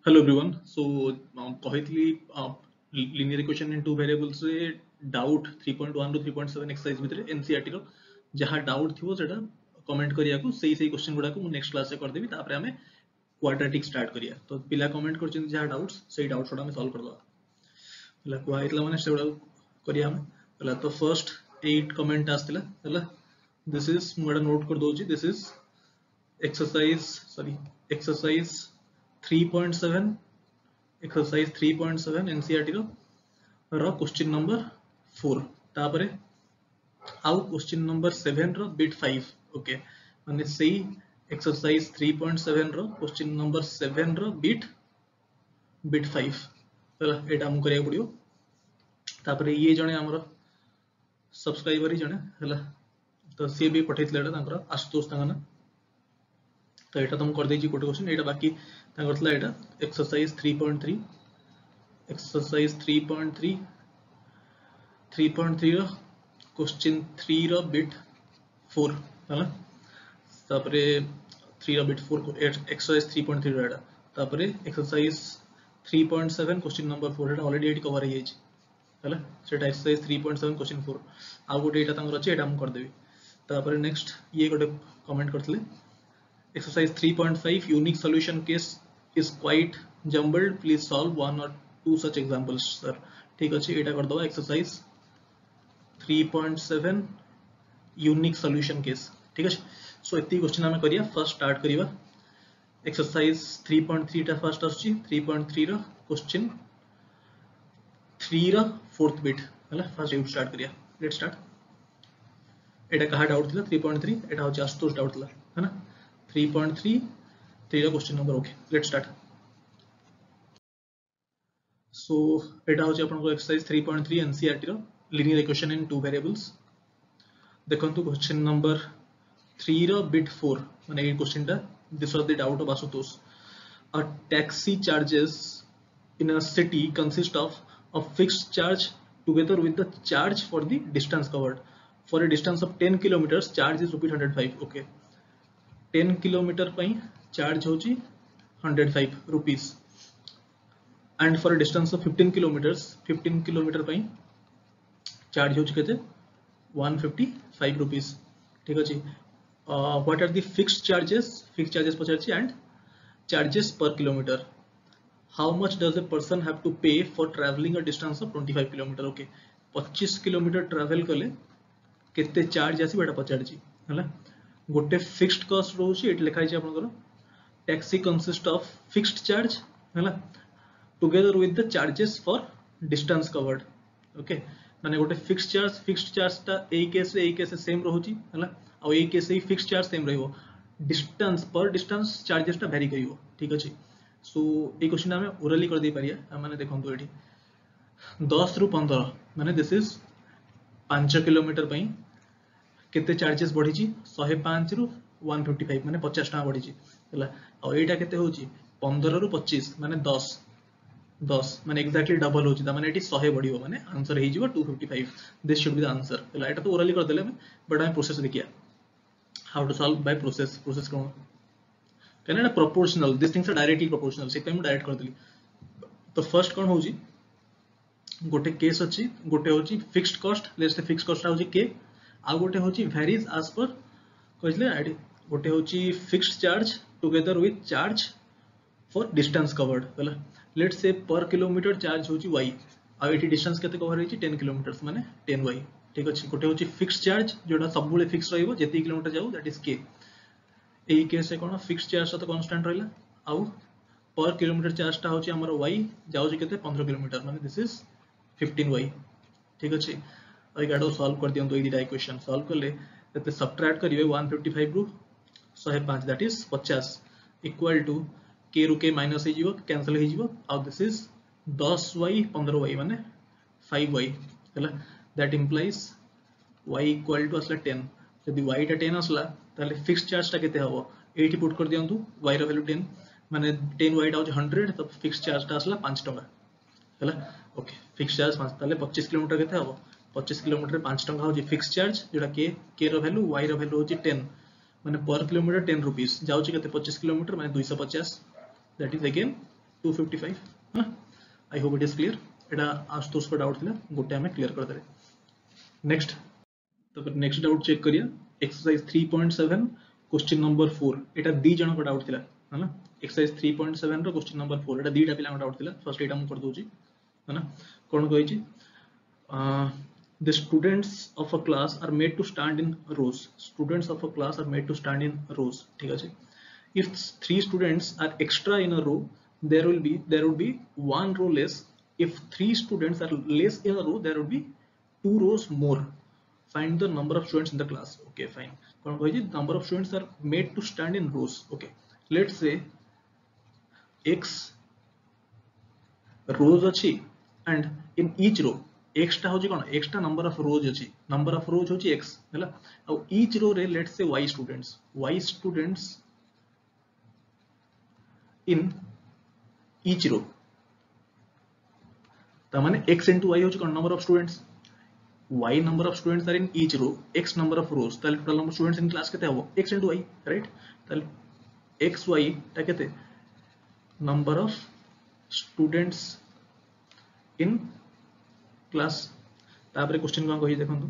Hello everyone. So कहली linear equation in two variables रे doubt 3.1 ରୁ 3.7 exercise भितर NCERT रो जहाँ doubt थिवो सेटा comment करिया को सही question गुडा को मु next class रे कर देबी तापरे हमें quadratic start करिया तो पिला comment करछन जहाँ doubts सही doubts गुडा हमें solve कर दवा पिला को आइतला माने से गुडा करिया हमें पिला तो first 8 comment आस्तिला हला this is मु एटा note कर दोची this is exercise 3.7 exercise 3.7 NCERT रो क्वेश्चन नंबर 4 तापरे आउ क्वेश्चन नंबर 7 रो बिट 5 ओके माने सेही एक्सरसाइज 3.7 रो क्वेश्चन नंबर 7 रो बिट 5 हला एटा हम करिया पडियो तापरे ये जने हमर सब्सक्राइबर ही जने हला तो सी भी पठैतले एटा तांकर आशुतोष तांगना तो एटा तुम कर देजी कोटे क्वेश्चन एटा बाकी तांकर थला एटा एक्सरसाइज 3.3 एक्सरसाइज 3.3 रो क्वेश्चन 3 रो बिट 4 हला तापरे 3 रो बिट 4 एक्सरसाइज 3.3 रो एटा तापरे एक्सरसाइज 3.7 क्वेश्चन नंबर 4 एटा ऑलरेडी एटी कवर हे हला सेटा एक्सरसाइज 3.7 क्वेश्चन 4 आ गोटे एटा तांकर अछि एटा हम कर देबी तापरे नेक्स्ट ये गोटे comment करथले exercise 3.5 unique solution case is quite jumbled please solve one or two such examples sir ठीक अछि एटा कर दवा exercise 3.7 unique solution case ठीक अछि सो एती क्वेश्चन हमें करिया फर्स्ट स्टार्ट करिवा exercise 3.3 टा फर्स्ट अछि 3.3 रो क्वेश्चन 3 रो फोर्थ बिट हला फर्स्ट यूज स्टार्ट करिया लेट्स स्टार्ट एटा कहा डाउट थिला 3.3 एटा हो आशुतोष डाउट थिला है ना 3.3 3 question number okay let's start so एटा होची आपन को एक्सरसाइज 3.3 एनसीईआरटी रो linear equation in two variables देखंतु क्वेश्चन नंबर 3 रो बिट 4 माने ए क्वेश्चन टा this was the doubt of Ashutosh a taxi charges in a city consist of a fixed charge together with the charge for the distance covered for a distance of 10 kilometres charge is ₹105 okay 10 kilometre पई charge होची 105 rupees and for distance of 15 kilometre पई charge होची केते 155 rupees ठीक अछि what are the fixed charges पचारची and charges per kilometre how much does a person have to pay for travelling a distance of 25 kilometre okay 25 kilometre travel कले केते charge आसी बेटा पचारची हला गोटे फिक्स्ड कॉस्ट रोची एट लिखा है आपनकर taxi consist of fixed charge हैला together with the charges for distance covered okay माने गोटे फिक्स्ड चार्ज ता ए केस से सेम रहउची हैला आ ए केस से फिक्स्ड चार्ज सेम रहइबो डिस्टेंस पर डिस्टेंस चार्जेस ता वेरी करिवो ठीक अछि सो ए क्वेश्चन हमें ओरली कर दे पारिया माने देखंतु एठी 10 रु 15 माने दिस इज 5 किलोमीटर पई केते चार्जेस बढ़ी छी 105 रु 155 माने 50 टा बढ़ी छी हला आ एटा केते होची 15 रु 25 माने 10 माने एक्जेक्टली डबल होची ता माने एटी 100 बढ़ियो माने आंसर हे जीवो 255 this should be the answer हला एटा तो ओरली कर देले हम बट हम प्रोसेस देखिया how to solve by process कोन कहना ना proportional this things are directly proportional से हम डायरेक्ट कर देली तो फर्स्ट कोन होची गोटे केस अछि गोटे होची fixed cost let's say fixed cost होची के आ गोटे होची वेरीज एज पर कहले गोटे होची fixed charge together with charge for distance covered हला लेट्स से पर किलोमीटर चार्ज होची y आ एटी डिस्टेंस केते कवर होची 10 किलोमीटर्स माने 10y ठीक अछि गोटे होची फिक्स्ड चार्ज जोडा सब बुले फिक्स रहइबो जेती किलोमीटर जाऊ that is k AE case से कोन फिक्स्ड चार्ज तो कांस्टेंट रहला आउ पर किलोमीटर चार्ज ता होची हमर y जाऊ केते 15 किलोमीटर माने दिस इज 15y ठीक अछि आई गाडो सॉल्व कर दियंतो ए दिटा इक्वेशन सॉल्व करले तते सबट्रैक्ट करिवे 155 रु 105 that is 50 equal to k रु k माइनस हे जीवो कैंसिल हे जीवो और दिस इज 10y 15y माने 5y हला that implies y equal to असला 10 यदि y टा 10 असला ताले फिक्स्ड चार्ज टा केते हबो 80 पुट कर दियंतु y रो वैल्यू 10 माने 10y टा 100 तब फिक्स्ड चार्ज टा असला 5 टका हला ओके फिक्स्ड चार्ज 5 ताले 25 किलोमीटर केते हबो 25 किलोमीटर 5 टका होची फिक्स्ड चार्ज जोटा के रो वैल्यू y रो वैल्यू होची 10 माने पर किलोमीटर 10 रुपीस जाउची केते 25 किलोमीटर माने 250 दैट इज अगेन 255 हाँ I hope it is clear एटा आशुतोष को डाउट थिला गोटे हमें क्लियर कर देले नेक्स्ट तो नेक्स्ट डाउट चेक करिया एक्सरसाइज 3.7 क्वेश्चन नंबर 4 एटा दी जण को डाउट थिला है ना एक्सरसाइज 3.7 रो क्वेश्चन नंबर 4 एटा दीटा पिला डाउट थिला फर्स्ट एटा हम कर दोची है ना कोन कहै छी the students of a class are made to stand in rows students of a class are made to stand in rows ठीक है if 3 students are extra in a row there would be one row less if 3 students are less in a row there would be 2 rows more find the number of students in the class okay fine कौन कहै छी number of students are made to stand in rows okay let's say x rows अछि and in each row x टा होची कोन x टा number of रोज अछि number of रोज होची x हैला और each row रे let's say y students in each row त माने x into y होची कोन number of students y number of students are in each row x number of rows ताले total number students in class केते हबो x into y right ताले x y ता केते number of students in class तापर question को कहि देखंतु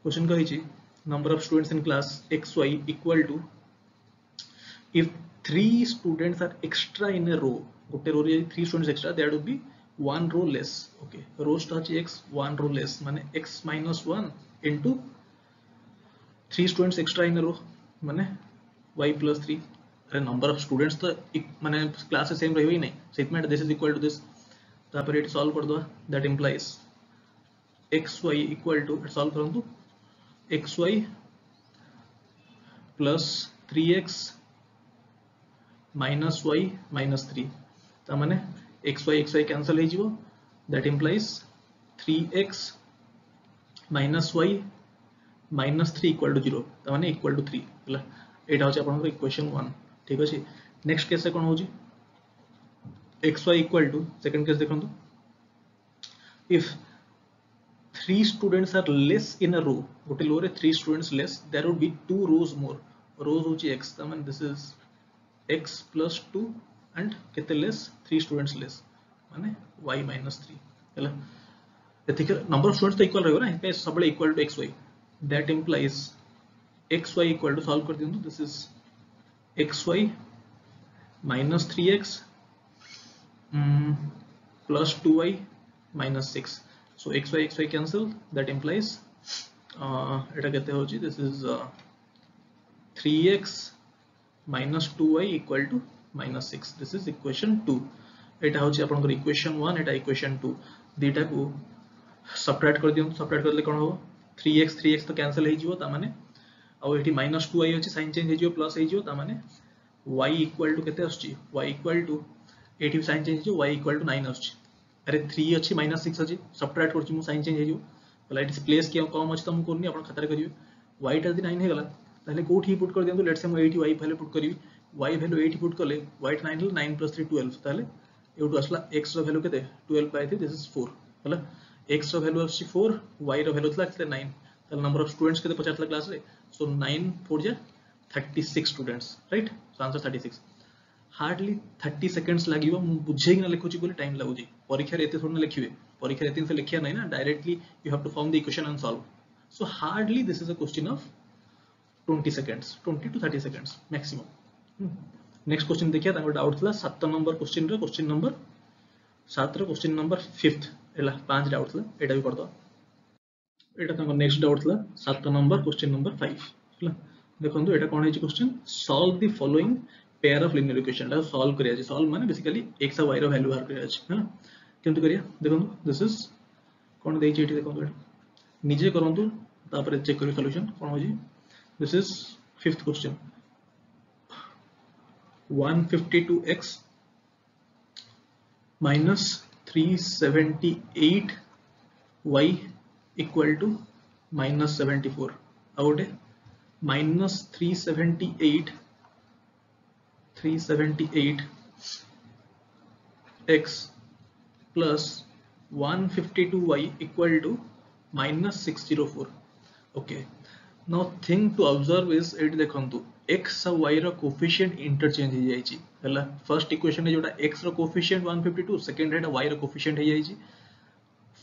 क्वेश्चन कहि छी number of students in class xy equal to if 3 students are extra in a row गोटे रो रे 3 students extra that would be 1 row less ओके रोज तो अछि x 1 row less माने x minus 1 into 3 students extra in a row माने y plus 3 अरे number of students तो माने क्लास से सेम रहबो ही नहीं statement this is equal to this तापर इट सॉल्व कर दो that implies xy equal to solve करंतु xy plus 3x minus y minus 3 ता माने xy कैंसिल हो जिवो that implies 3x minus y minus 3 equal to 0 ता माने equal to 3 हला एटा होचे आपन इक्वेशन 1 ठीक अछि नेक्स्ट केस से कोन होजी xy equal to second case देखंतु if 3 students are less in a row गोटे रो रे 3 students less there would be 2 rows more rows होची x ता माने this is x plus 2 and केते less 3 students less माने y minus 3 हला एथिक नंबर ऑफ स्टूडेंट्स तो इक्वल रहबो ना पे सबले equal to xy that implies xy equal to सॉल्व कर दियंतु this is xy minus 3x plus 2y minus 6 so xy cancel that implies eta kete hochi this is 3x minus 2y equal to minus 6 this is equation 2 eta hochi apanकर equation 1 eta equation 2 दीटा को subtract कर दियौ subtract करले कोन हो 3x तो cancel हे जिवो ता माने आ एठी -2y होची साइन चेंज हे जिवो प्लस हे जिवो ता माने y equal to केते आछी y equal to एठी साइन चेंज हे जिवो y equal to 9 आछी अरे 3 अच्छी -6 अच्छी सबट्रैक्ट करछि मु साइन चेंज हे जो बोला इट इज प्लेस के कम अछि त मु कोनी अपन खातारे करिवे y टा 9 हे गला ताले कोठी पुट कर दियंतु लेट्स से मु 80 y वैल्यू पुट करिवि y वैल्यू 80 पुट करले y 9 हल 9 + 3 12 ताले एउटु असला x रो वैल्यू केते 12 पाइथि दिस इज 4 हला x रो वैल्यू अछि 4 y रो वैल्यू थला 9 ताले नंबर ऑफ स्टूडेंट्स केते पचातला क्लास रे सो 9 4 जा 36 students right so answer 36 hardly 30 seconds लागिवो मु बुझे कि ना लिखुची बोले टाइम लागुची परीक्षा रे एते थोड़ ना लिखिबे परीक्षा रे 3 से लिखिया नहीं ना directly you have to form the equation and solve so hardly this is a question of 20 seconds 20 to 30 seconds maximum next question देखिया ताको डाउट थला 7 नंबर क्वेश्चन रे क्वेश्चन नंबर 7 रे क्वेश्चन नंबर 5th एला 5 डाउट थला एटा भी कर दो एटा ताको नेक्स्ट डाउट थला 7 नंबर क्वेश्चन नंबर 5 हला देखंतु एटा कोन है question solve the following pair of linear equation ला सॉल्व करिया छै सॉल्व माने बेसिकली x और y रो वैल्यू बाहर करिया छै है केंतु करिया देखंतु दिस इज कोन देइ छै एठी देखंतु निजे करंतु तापर चेक करियो सॉल्यूशन कोन हो जी this is 5th question 152x minus 378y equal to minus 74 out minus 378x plus 152y equal to minus 604 okay now thing to observe is it देखंतु x और y रो कोफिशिएंट इंटरचेंज हो जाई छी हला फर्स्ट इक्वेशन रे जोटा x रो coefficient 152 second रेटा y रो coefficient हो जाई छी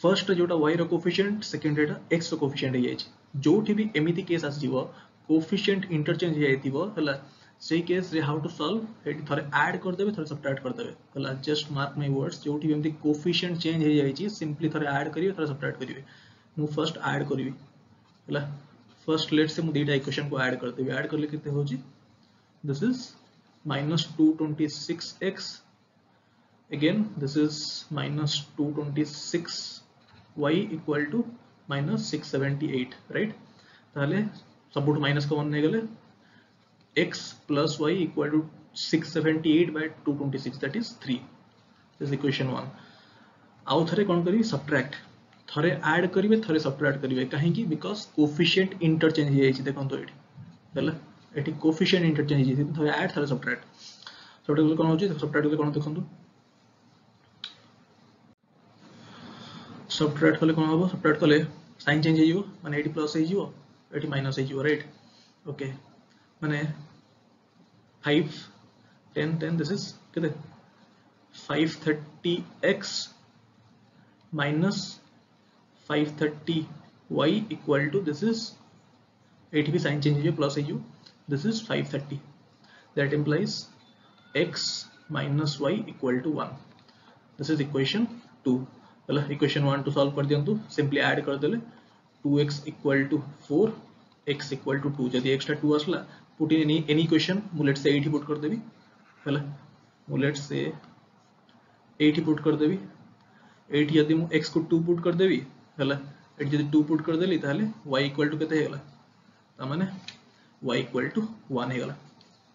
फर्स्ट जोटा y रो कोफिशिएंट सेकंड रेटा x रो कोफिशिएंट हो जाई छी जोठी भी एमिति केस आस जीवो कोफिशिएंट इंटरचेंज हो जाइतिबो हला सेही केस रे हाउ टू सॉल्व एटी थरे ऐड कर देबे थरे सब्ट्रैक्ट कर देबे हला जस्ट मार्क माय वर्ड्स जोठी एमिति कोफिशिएंट चेंज हो जाई छी सिंपली थरे ऐड करिवे थरे सब्ट्रैक्ट करिवे मु फर्स्ट ऐड करिवे हला फर्स्ट लेट से मु दीटा इक्वेशन को ऐड कर देबे ऐड करले केते होची this is minus 226x again this is minus 226y equal to minus 678 right ताले सबूट माइनस का 1 नहीं गले x plus y equal to 678 by 226 that is 3 this is equation 1 आउ थरे कौन करी subtract थरे ऐड करिवे थरे subtract करिवे काहे कि because coefficient interchange हो जाई छी देखन तो एठी हला एटी कोफिशिएंट इंटरचेंज हिजे थरे ऐड थरे सब्ट्रैक्ट सब्ट्रैक्ट कोन होची सब्ट्रैक्ट कोन देखंतु सब्ट्रैक्ट कले कोन होबो सब्ट्रैक्ट कले साइन चेंज हिजो माने एटी प्लस हिजो एटी माइनस हिजो राइट ओके माने 5 10 10 दिस इज केते 530x minus 530y equal to this is eighty भी साइन चेंज हिजो प्लस हिजो this is 530 that implies x minus y equal to 1 this is equation 2 well equation 1 to solve कर दियंतु simply add कर देले 2x equal to 4 x equal to 2 जदी extra 2 असला put in any equation मु late से 80 put कर देबी हला मु लेट से 80 पुट कर देबी 80 यदि मु x को 2 पुट कर देबी हला एटी जदी 2 पुट कर देली ताले y equal to केते हेला ता माने y equal to 1 हे गला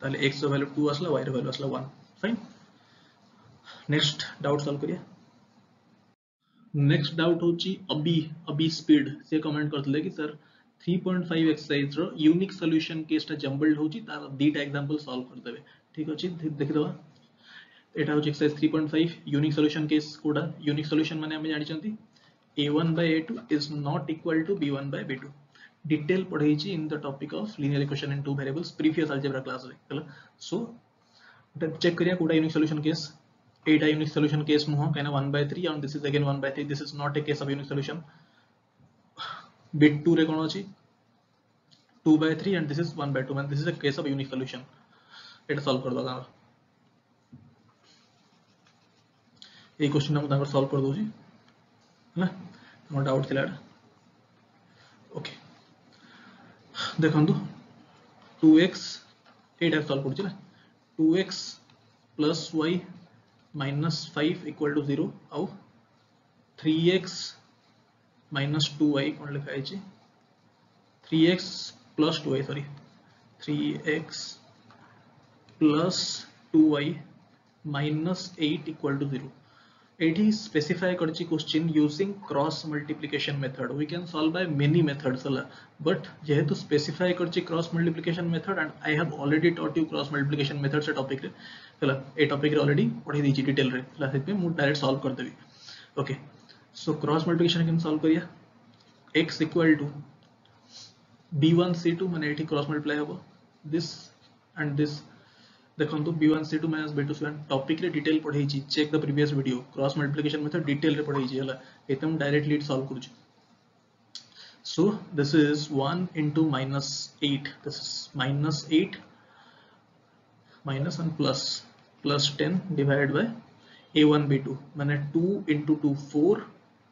ताले x रो वैल्यू 2 असला y रो वैल्यू असला 1 फाइन नेक्स्ट डाउट सॉल्व करिया नेक्स्ट डाउट होची अबी स्पीड से कमेंट करथले कि सर 3.5 एक्सरसाइज रो यूनिक सॉल्यूशन केसटा जंबल्ड होची तार दीटा एग्जांपल सॉल्व कर देबे ठीक अछि देखि दवा एटा होची एक्सरसाइज 3.5 यूनिक सॉल्यूशन केस कोडा यूनिक सॉल्यूशन माने हम जानि चंती a1 by a2 is not equal to b1 by b2 detail पढ़ाई छी in the topic of linear equation in two variables previous algebra class रे हला सो चेक करिया कोडा यूनिक सॉल्यूशन केस एटा यूनिक सॉल्यूशन केस नुह कहना 1/3 and this is again 1/3 this is not a case of unique solution bit 2 रे कोन अछि 2/3 and this is 1/2 and this is a case of unique solution Etah solve कर दगा ए question हम ताकर solve कर doji हला no doubt थिला okay देखंतु 2x एटा solve करछि ना 2x plus y minus 5 equal to 0 आउ 3x minus 2y कोन लिखा है छी 3x plus 2y sorry 3x plus 2y minus 8 equal to 0 एटी स्पेसिफाई करछि question using cross multiplication method we can solve by many methods हला but जेहेतु specify करछि cross multiplication method and I have already taught you cross multiplication method से topic रे हला ए topic रे already पढ़ी दी छी डिटेल रे हला सेते मु डायरेक्ट सॉल्व कर देबी ओके सो क्रॉस मल्टीप्लिकेशन केन सॉल्व करिया x equal to b1 c2 माने एटी क्रॉस मल्टीप्लाई होबो दिस एंड दिस देखंतु b1 c2 minus b2 c1 topic रे डिटेल पढ़ाई छी check the previous video cross multiplication method detail रे पढ़ाई छी हला एकदम डायरेक्टली सॉल्व करू छी so this is 1 into -8 this is -8 minus and plus 10 divided by a1 b2 माने 2 into 2 4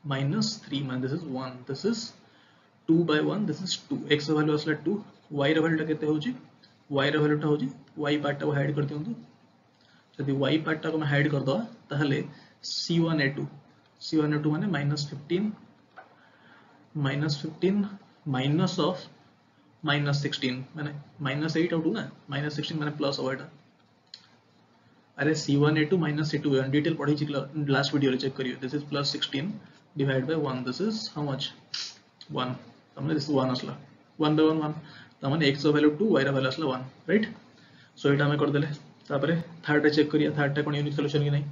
minus 3 माने this is 1 this is 2 by 1 this is 2 x value असला 2 y रे वैल्यू केते होची y रे वैल्यू टा होची y पार्ट को हाइड कर दियंतु यदि y पार्ट को मैं हाइड कर दो ताहले c1a2 माने -15 minus of -16 माने -8 और 2 ना -16 माने प्लस हो एटा अरे c1a2 c2 डिटेल पढ़ी छी लास्ट वीडियो रे चेक करियो this is +16 divide by 1 this is how much 1 हमने दिस 1 असला 1 by 1 1 तमाने x value 2 y value असला 1 राइट सो एटा हमें कर देले तापरे थर्ड रे चेक करिया थर्ड टा कोन यूनिक सॉल्यूशन कि नहीं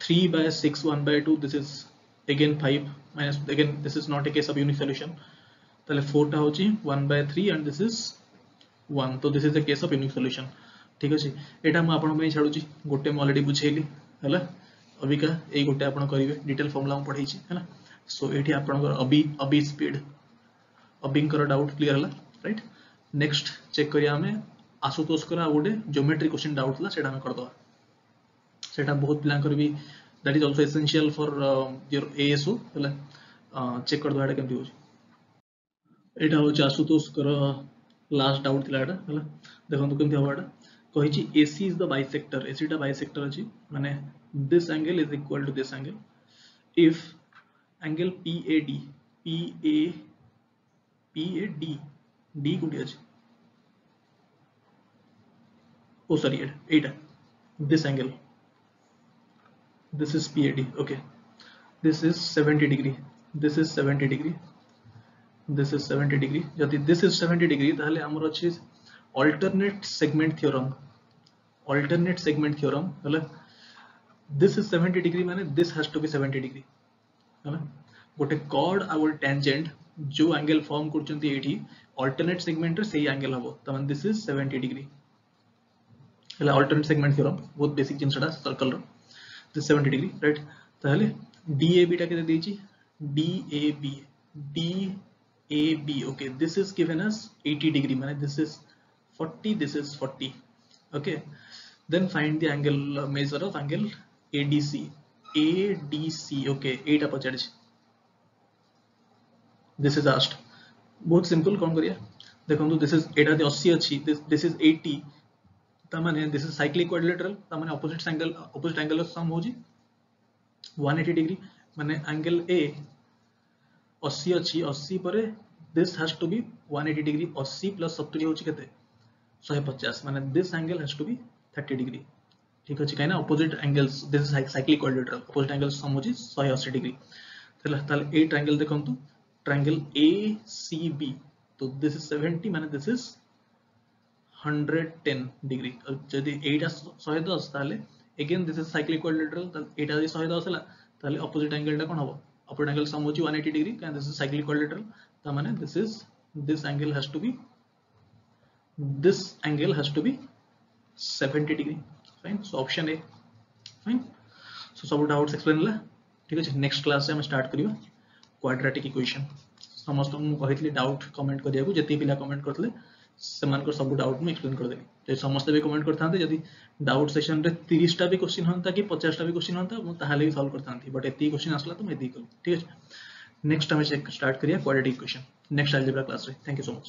3 by 6 1/2 this is again 5 minus again this is not a case of unique solution ताले 4 टा होची 1/3 and this is 1 तो this is the case of unique solution ठीक अछि एटा म आपन पे छाडू छी गोटे म ऑलरेडी बुझेली हला अबिका ए गोटे आपन करिवे डिटेल फॉर्मूला म पढै छी हला सो एठी आपन अबी स्पीड अबिंकर डाउट क्लियर हला राइट नेक्स्ट चेक करिया हमें आशुतोष करा गोटे ज्योमेट्री क्वेश्चन डाउट ला सेटा हम कर दो सेटा बहुत प्लान करबी that is also essential for your ASO हला चेक कर दो एटा केमति हो एटा हो आशुतोष कर लास्ट डाउट थिला एटा हला देखंतु केमति हो एटा कहि छी AC is the bisector AC टा बाइसेक्टर अछि माने this angle is equal to this angle if angle PAD D कोठी अछि oh sorry Etah this angle this is PAD okay this is 70 degree this is 70 degree this is 70 degree यदि this is 70 degree ताहले हमर अछि alternate segment theorem हला this is 70 degree माने this has to be 70 degree हला गोटे chord और tangent जो एंगल फॉर्म करचंती एठी alternate segment रे सही एंगल हबो त माने this is 70 degree हला alternate segment theorem बहुत बेसिक जिनसडा सर्कल रो this 70 degree राइट ताहले DAB टा केते देछि DAB okay this is given as 80 degree माने this is 40 this is 40 okay then find the angle measure of angle ADC okay 8 पचाड़ this is asked बहुत simple कौन करिया देखंतु this is एटा 80 अछि this is 80 त माने this is cyclic quadrilateral त माने opposite angle सम होजी 180 डिग्री माने एंगल A 80 अछि 80 परे this has to be 180 degree 80 plus 70 होची केते 150 माने this angle has to be 30 degree ठीक अछि काइना opposite angles this is cyclic quadrilateral opposite angles सम होची 180 डिग्री ताले ए ट्रायंगल देखंतु ट्रायंगल ACB तो this is 70 माने this is 110 डिग्री जदि एटा 110 ताले again this is cyclic quadrilateral ताले एटा जदि 110 हला ताले opposite angle टा कोन हबो opposite angle सम होची 180 डिग्री कान this is cyclic quadrilateral ता माने this angle has to be 70 degree fine so option A fine so सब डाउट्स एक्सप्लेन हला ठीक अछि नेक्स्ट क्लास से हम स्टार्ट करियो क्वाड्रेटिक इक्वेशन समस्त मु कहितली डाउट कमेंट करिया को जति पिला कमेंट करथले समान को सब डाउट में एक्सप्लेन कर देली जे समस्त भी कमेंट करथांते यदि डाउट सेशन रे 30 टा भी क्वेश्चन होंता कि 50 टा भी क्वेश्चन होंता मु ताहाले भी सॉल्व करथांती बट एती क्वेश्चन आसला तो मैं एती कर ठीक अछि नेक्स्ट टाइम स्टार्ट करिया quadratic equation next algebra class रे थैंक यू सो मच